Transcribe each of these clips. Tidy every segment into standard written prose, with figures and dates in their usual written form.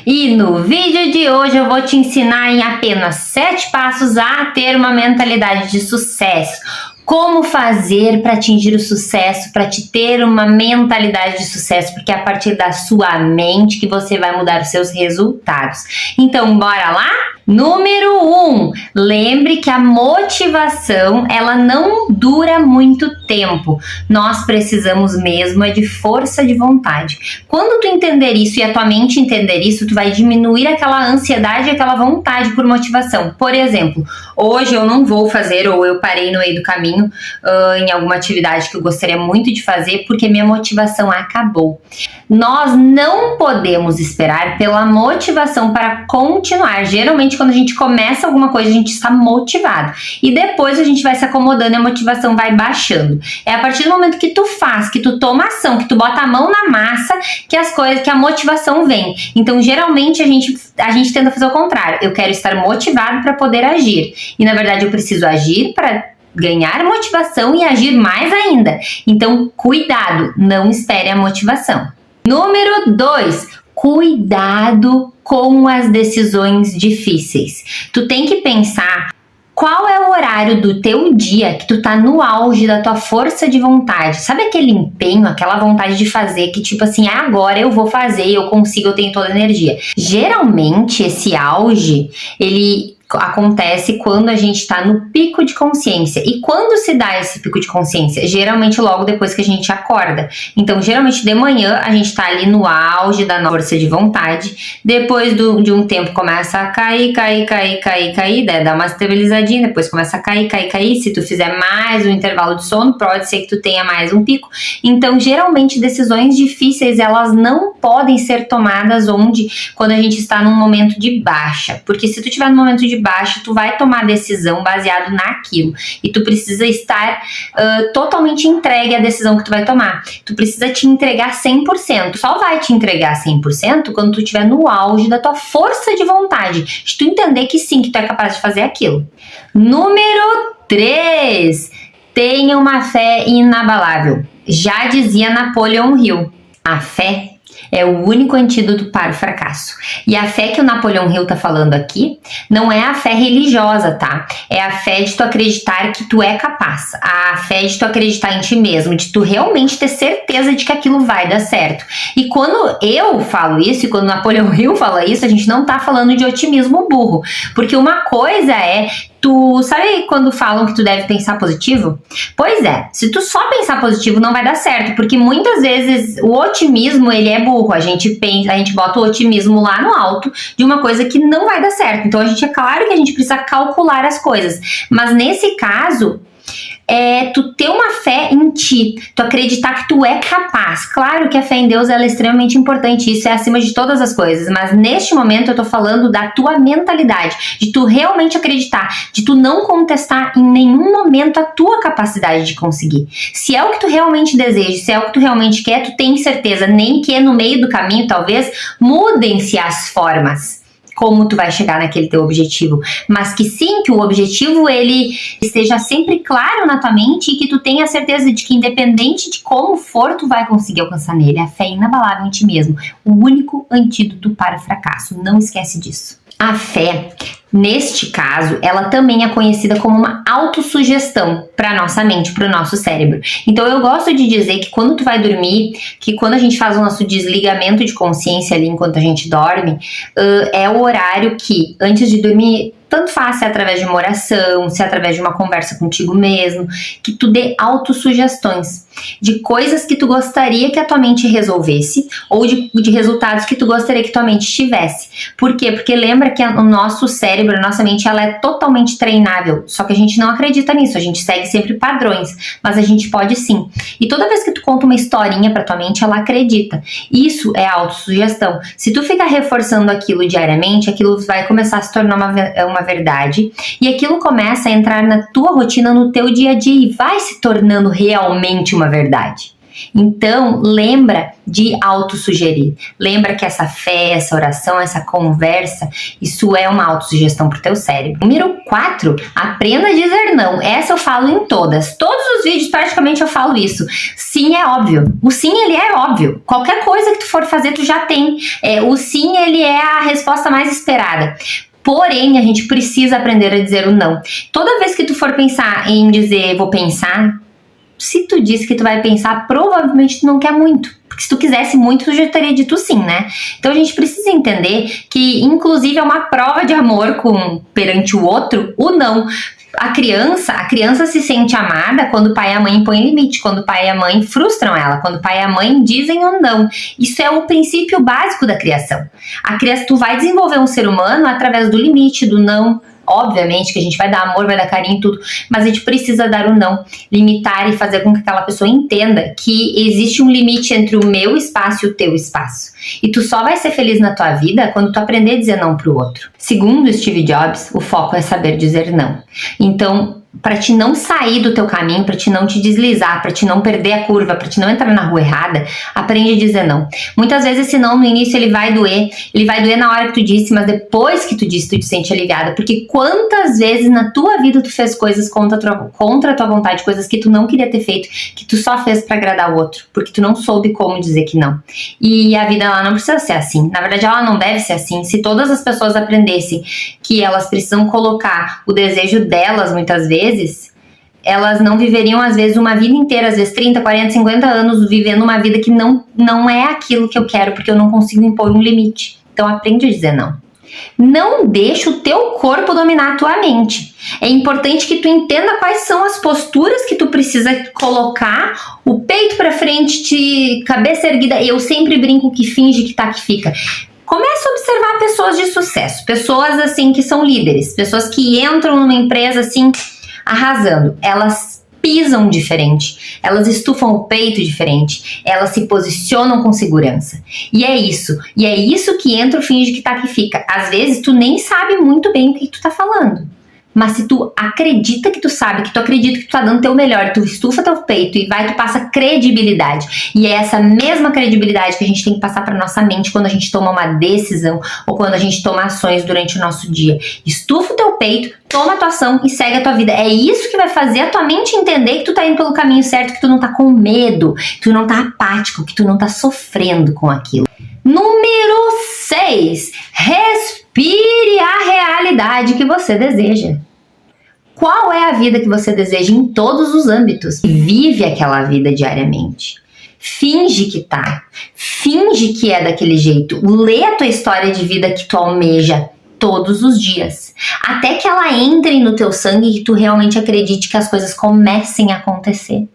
E no vídeo de hoje eu vou te ensinar em apenas 7 passos a ter uma mentalidade de sucesso. Como fazer para atingir o sucesso, para te ter uma mentalidade de sucesso, porque é a partir da sua mente que você vai mudar os seus resultados. Então, bora lá? Número 1, lembre que a motivação, ela não dura muito tempo. Nós precisamos mesmo é de força de vontade. Quando tu entender isso e a tua mente entender isso, tu vai diminuir aquela ansiedade e aquela vontade por motivação. Por exemplo, hoje eu não vou fazer, ou eu parei no meio do caminho em alguma atividade que eu gostaria muito de fazer porque minha motivação acabou. Nós não podemos esperar pela motivação para continuar. Geralmente, quando a gente começa alguma coisa, a gente está motivado. E depois a gente vai se acomodando e a motivação vai baixando. É a partir do momento que tu faz, que tu toma ação, que tu bota a mão na massa, que a motivação vem. Então, geralmente, a gente tenta fazer o contrário. Eu quero estar motivado para poder agir. E, na verdade, eu preciso agir para ganhar motivação e agir mais ainda. Então, cuidado, não espere a motivação. Número 2, cuidado com as decisões difíceis. Tu tem que pensar qual é o horário do teu dia que tu tá no auge da tua força de vontade. Sabe aquele empenho, aquela vontade de fazer que tipo assim, agora eu vou fazer, eu consigo, eu tenho toda a energia. Geralmente esse auge, ele acontece quando a gente está no pico de consciência. E quando se dá esse pico de consciência? Geralmente logo depois que a gente acorda. Então, geralmente de manhã a gente está ali no auge da nossa força de vontade. Depois de um tempo começa a cair, né? Dá uma estabilizadinha, depois começa a cair. Se tu fizer mais um intervalo de sono, pode ser que tu tenha mais um pico. Então, geralmente decisões difíceis, elas não podem ser tomadas quando a gente está num momento de baixa. Porque se tu estiver num momento de baixa, tu vai tomar decisão baseado naquilo. E tu precisa estar totalmente entregue à decisão que tu vai tomar. Tu precisa te entregar 100%. Só vai te entregar 100% quando tu estiver no auge da tua força de vontade. De tu entender que sim, que tu é capaz de fazer aquilo. Número 3. Tenha uma fé inabalável. Já dizia Napoleão Hill. A fé é o único antídoto para o fracasso. E a fé que o Napoleão Hill tá falando aqui não é a fé religiosa, tá? É a fé de tu acreditar que tu é capaz. A fé de tu acreditar em ti mesmo, de tu realmente ter certeza de que aquilo vai dar certo. E quando eu falo isso, e quando o Napoleão Hill fala isso, a gente não tá falando de otimismo burro. Porque uma coisa é tu sabe quando falam que tu deve pensar positivo? Pois é, se tu só pensar positivo não vai dar certo, porque muitas vezes o otimismo, ele é burro. A gente bota o otimismo lá no alto de uma coisa que não vai dar certo. Então é claro que a gente precisa calcular as coisas, mas nesse caso tu ter uma fé em ti, tu acreditar que tu é capaz. Claro que a fé em Deus ela é extremamente importante, isso é acima de todas as coisas, mas neste momento eu tô falando da tua mentalidade, de tu realmente acreditar, de tu não contestar em nenhum momento a tua capacidade de conseguir. Se é o que tu realmente deseja, se é o que tu realmente quer, tu tem certeza, nem que no meio do caminho talvez mudem-se as formas como tu vai chegar naquele teu objetivo, mas que sim, que o objetivo ele esteja sempre claro na tua mente e que tu tenha certeza de que independente de como for, tu vai conseguir alcançar nele. A fé inabalável em ti mesmo, o único antídoto para o fracasso, não esquece disso. A fé, neste caso, ela também é conhecida como uma autossugestão para nossa mente, para o nosso cérebro. Então eu gosto de dizer que quando tu vai dormir, que quando a gente faz o nosso desligamento de consciência ali enquanto a gente dorme, é o horário que, antes de dormir, tanto faz se é através de uma oração, se é através de uma conversa contigo mesmo, que tu dê autossugestões de coisas que tu gostaria que a tua mente resolvesse ou de resultados que tu gostaria que tua mente tivesse. Por quê? Porque lembra que o nosso cérebro, a nossa mente, ela é totalmente treinável, só que a gente não acredita nisso, a gente segue sempre padrões, mas a gente pode sim. E toda vez que tu conta uma historinha pra tua mente, ela acredita. Isso é autossugestão. Se tu ficar reforçando aquilo diariamente, aquilo vai começar a se tornar uma verdade, e aquilo começa a entrar na tua rotina, no teu dia a dia, e vai se tornando realmente uma verdade. Então, lembra de autossugerir. Lembra que essa fé, essa oração, essa conversa, isso é uma autossugestão pro teu cérebro. Número 4, aprenda a dizer não. Essa eu falo em todas. Todos os vídeos, praticamente, eu falo isso. Sim é óbvio. O sim, ele é óbvio. Qualquer coisa que tu for fazer, tu já tem. O sim, ele é a resposta mais esperada. Porém, a gente precisa aprender a dizer o não. Toda vez que tu for pensar em dizer, vou pensar, se tu diz que tu vai pensar, provavelmente tu não quer muito. Porque se tu quisesse muito, tu já teria dito sim, né? Então a gente precisa entender que, inclusive, é uma prova de amor perante o outro, o não. A criança se sente amada quando o pai e a mãe põem limite, quando o pai e a mãe frustram ela, quando o pai e a mãe dizem um não. Isso é o princípio básico da criação. Tu vai desenvolver um ser humano através do limite, do não. Obviamente que a gente vai dar amor, vai dar carinho e tudo, mas a gente precisa dar o não, limitar e fazer com que aquela pessoa entenda que existe um limite entre o meu espaço e o teu espaço. E tu só vai ser feliz na tua vida quando tu aprender a dizer não pro outro. Segundo Steve Jobs, o foco é saber dizer não. Então, para te não sair do teu caminho, para te não te deslizar, para te não perder a curva, para te não entrar na rua errada, aprende a dizer não. Muitas vezes esse não no início ele vai doer na hora que tu disse, mas depois que tu disse, tu te sente aliviada, porque quantas vezes na tua vida tu fez coisas contra a tua vontade, coisas que tu não queria ter feito, que tu só fez para agradar o outro, porque tu não soube como dizer que não. E a vida ela não precisa ser assim, na verdade ela não deve ser assim. Se todas as pessoas aprendessem que elas precisam colocar o desejo delas muitas vezes, elas não viveriam, às vezes, uma vida inteira, às vezes 30, 40, 50 anos, vivendo uma vida que não é aquilo que eu quero, porque eu não consigo impor um limite. Então, aprende a dizer não. Não deixa o teu corpo dominar a tua mente. É importante que tu entenda quais são as posturas que tu precisa colocar, o peito pra frente, cabeça erguida. Eu sempre brinco que finge que tá, que fica. Começa a observar pessoas de sucesso, pessoas assim que são líderes, pessoas que entram numa empresa assim arrasando. Elas pisam diferente, elas estufam o peito diferente, elas se posicionam com segurança. E é isso que entra o finge que tá, que fica. Às vezes tu nem sabe muito bem o que tu tá falando. Mas se tu acredita que tu sabe, que tu acredita que tu tá dando teu melhor, tu estufa teu peito e tu passa credibilidade. E é essa mesma credibilidade que a gente tem que passar pra nossa mente quando a gente toma uma decisão ou quando a gente toma ações durante o nosso dia. Estufa o teu peito, toma a tua ação e segue a tua vida. É isso que vai fazer a tua mente entender que tu tá indo pelo caminho certo, que tu não tá com medo, que tu não tá apático, que tu não tá sofrendo com aquilo. Número 6. Respire a realidade que você deseja. Qual é a vida que você deseja em todos os âmbitos? Vive aquela vida diariamente. Finge que tá. Finge que é daquele jeito. Lê a tua história de vida que tu almeja todos os dias. Até que ela entre no teu sangue e que tu realmente acredite que as coisas comecem a acontecer.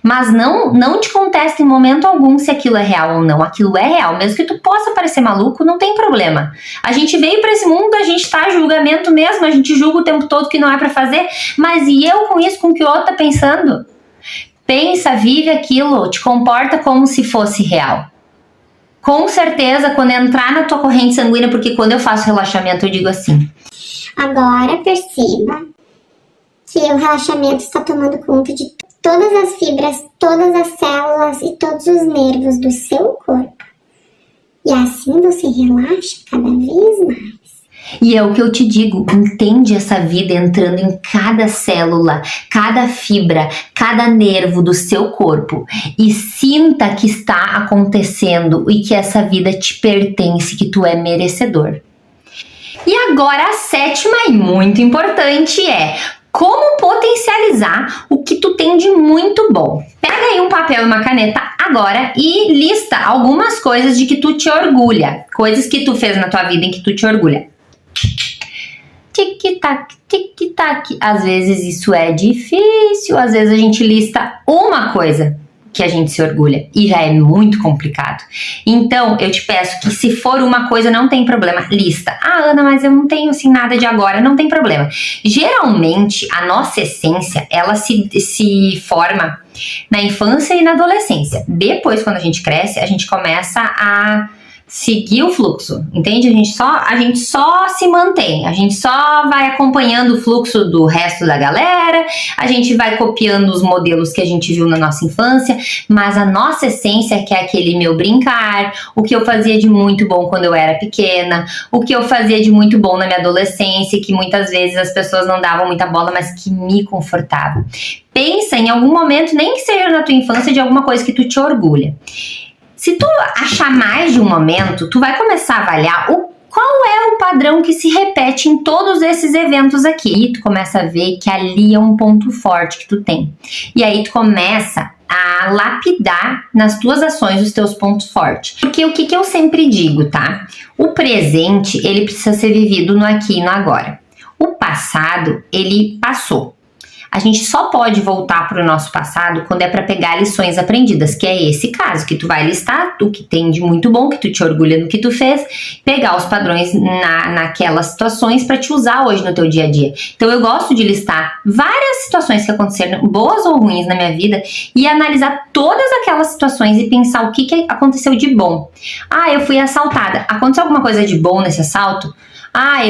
Mas não te contesta em momento algum se aquilo é real ou não. Aquilo é real. Mesmo que tu possa parecer maluco, não tem problema. A gente veio pra esse mundo, a gente tá julgamento mesmo, a gente julga o tempo todo que não é pra fazer. Mas e eu com isso, com o que o outro tá pensando? Pensa, vive aquilo, te comporta como se fosse real. Com certeza, quando entrar na tua corrente sanguínea, porque quando eu faço relaxamento eu digo assim: agora perceba que o relaxamento está tomando conta de todas as fibras, todas as células e todos os nervos do seu corpo. E assim você relaxa cada vez mais. E é o que eu te digo, entende essa vida entrando em cada célula, cada fibra, cada nervo do seu corpo e sinta que está acontecendo e que essa vida te pertence, que tu é merecedor. E agora a 7ª e muito importante é: como potencializar o que tu tem de muito bom. Pega aí um papel e uma caneta agora e lista algumas coisas de que tu te orgulha. Coisas que tu fez na tua vida em que tu te orgulha. Tic-tac, tic-tac. Às vezes isso é difícil, às vezes a gente lista uma coisa que a gente se orgulha e já é muito complicado. Então, eu te peço que se for uma coisa, não tem problema, lista. Ah, Ana, mas eu não tenho assim nada de agora, não tem problema. Geralmente, a nossa essência, ela se forma na infância e na adolescência. Depois, quando a gente cresce, a gente começa a seguir o fluxo, entende? A gente só se mantém, a gente só vai acompanhando o fluxo do resto da galera, a gente vai copiando os modelos que a gente viu na nossa infância, mas a nossa essência, que é aquele meu brincar, o que eu fazia de muito bom quando eu era pequena, o que eu fazia de muito bom na minha adolescência, que muitas vezes as pessoas não davam muita bola, mas que me confortava. Pensa em algum momento, nem que seja na tua infância, de alguma coisa que tu te orgulha. Se tu achar mais de um momento, tu vai começar a avaliar qual é o padrão que se repete em todos esses eventos aqui. E tu começa a ver que ali é um ponto forte que tu tem. E aí tu começa a lapidar nas tuas ações os teus pontos fortes. Porque o que eu sempre digo, tá? O presente, ele precisa ser vivido no aqui e no agora. O passado, ele passou. A gente só pode voltar para o nosso passado quando é para pegar lições aprendidas, que é esse caso, que tu vai listar o que tem de muito bom, que tu te orgulha no que tu fez, pegar os padrões naquelas situações para te usar hoje no teu dia a dia. Então eu gosto de listar várias situações que aconteceram, boas ou ruins na minha vida, e analisar todas aquelas situações e pensar o que aconteceu de bom. Ah, eu fui assaltada. Aconteceu alguma coisa de bom nesse assalto?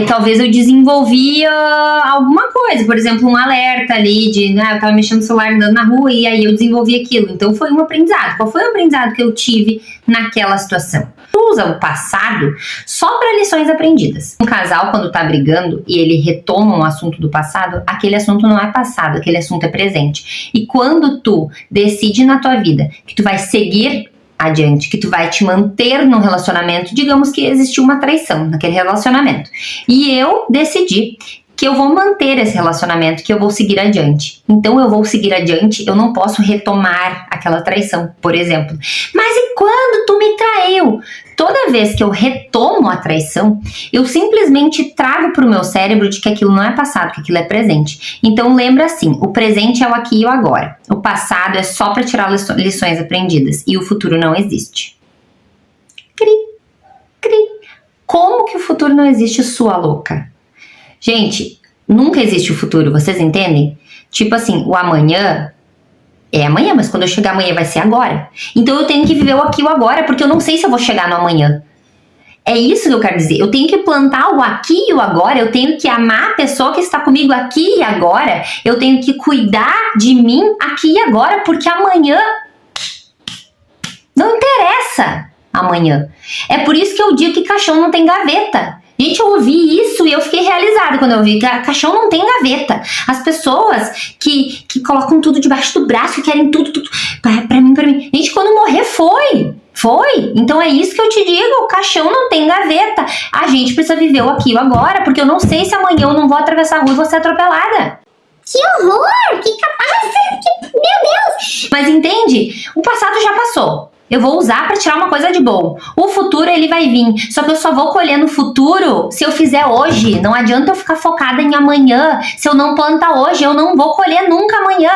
Talvez eu desenvolvia alguma coisa, por exemplo, um alerta ali de, eu tava mexendo no celular andando na rua e aí eu desenvolvi aquilo. Então foi um aprendizado. Qual foi o aprendizado que eu tive naquela situação? Tu usa o passado só para lições aprendidas. Um casal, quando tá brigando e ele retoma um assunto do passado, aquele assunto não é passado, aquele assunto é presente. E quando tu decide na tua vida que tu vai seguir adiante, que tu vai te manter num relacionamento, digamos que existiu uma traição naquele relacionamento, e eu decidi que eu vou manter esse relacionamento, que eu vou seguir adiante. Então eu vou seguir adiante, eu não posso retomar aquela traição, por exemplo. Mas e quando tu me traiu? Toda vez que eu retomo a traição, eu simplesmente trago para o meu cérebro de que aquilo não é passado, que aquilo é presente. Então lembra assim, o presente é o aqui e o agora. O passado é só para tirar lições aprendidas e o futuro não existe. Cri, cri. Como que o futuro não existe, sua louca? Gente, nunca existe o futuro, vocês entendem? Tipo assim, o amanhã é amanhã, mas quando eu chegar amanhã vai ser agora. Então eu tenho que viver o aqui e o agora, porque eu não sei se eu vou chegar no amanhã. É isso que eu quero dizer. Eu tenho que plantar o aqui e o agora, eu tenho que amar a pessoa que está comigo aqui e agora, eu tenho que cuidar de mim aqui e agora, porque amanhã não interessa amanhã. É por isso que eu digo que caixão não tem gaveta. Gente, eu ouvi isso e eu fiquei realizada quando eu ouvi que caixão não tem gaveta. As pessoas que colocam tudo debaixo do braço, que querem tudo pra mim. Gente, quando morrer foi. Então é isso que eu te digo, o caixão não tem gaveta. A gente precisa viver o aqui e o agora, porque eu não sei se amanhã eu não vou atravessar a rua e vou ser atropelada. Que horror! Que capaz! Meu Deus! Mas entende? O passado já passou. Eu vou usar para tirar uma coisa de bom. O futuro, ele vai vir. Só que eu só vou colher no futuro se eu fizer hoje. Não adianta eu ficar focada em amanhã. Se eu não plantar hoje, eu não vou colher nunca amanhã.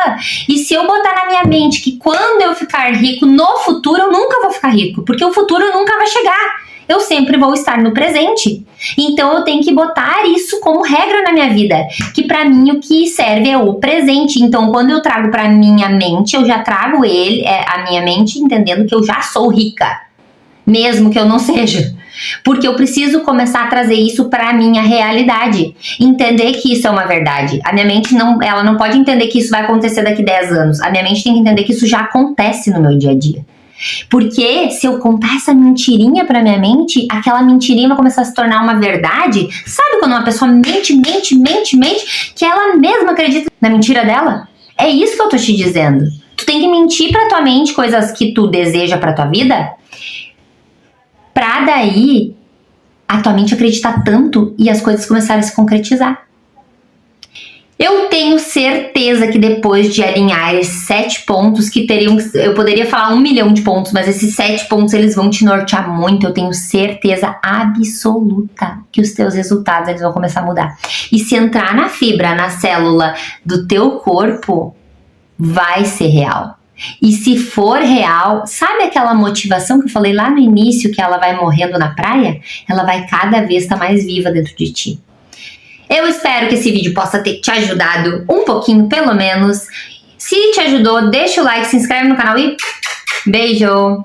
E se eu botar na minha mente que quando eu ficar rico no futuro, eu nunca vou ficar rico. Porque o futuro nunca vai chegar. Eu sempre vou estar no presente. Então eu tenho que botar isso como regra na minha vida, que para mim o que serve é o presente. Então quando eu trago para minha mente, eu já trago a minha mente entendendo que eu já sou rica, mesmo que eu não seja. Porque eu preciso começar a trazer isso para minha realidade, entender que isso é uma verdade. A minha mente ela não pode entender que isso vai acontecer daqui 10 anos. A minha mente tem que entender que isso já acontece no meu dia a dia. Porque se eu contar essa mentirinha pra minha mente, aquela mentirinha vai começar a se tornar uma verdade. Sabe quando uma pessoa mente, que ela mesma acredita na mentira dela? É isso que eu tô te dizendo. Tu tem que mentir pra tua mente coisas que tu deseja pra tua vida, pra daí a tua mente acreditar tanto e as coisas começarem a se concretizar. Eu tenho certeza que depois de alinhar esses 7 pontos que teriam... Eu poderia falar 1 milhão de pontos, mas esses 7 pontos eles vão te nortear muito. Eu tenho certeza absoluta que os teus resultados eles vão começar a mudar. E se entrar na fibra, na célula do teu corpo, vai ser real. E se for real, sabe aquela motivação que eu falei lá no início, que ela vai morrendo na praia? Ela vai cada vez estar mais viva dentro de ti. Eu espero que esse vídeo possa ter te ajudado um pouquinho, pelo menos. Se te ajudou, deixa o like, se inscreve no canal e beijo!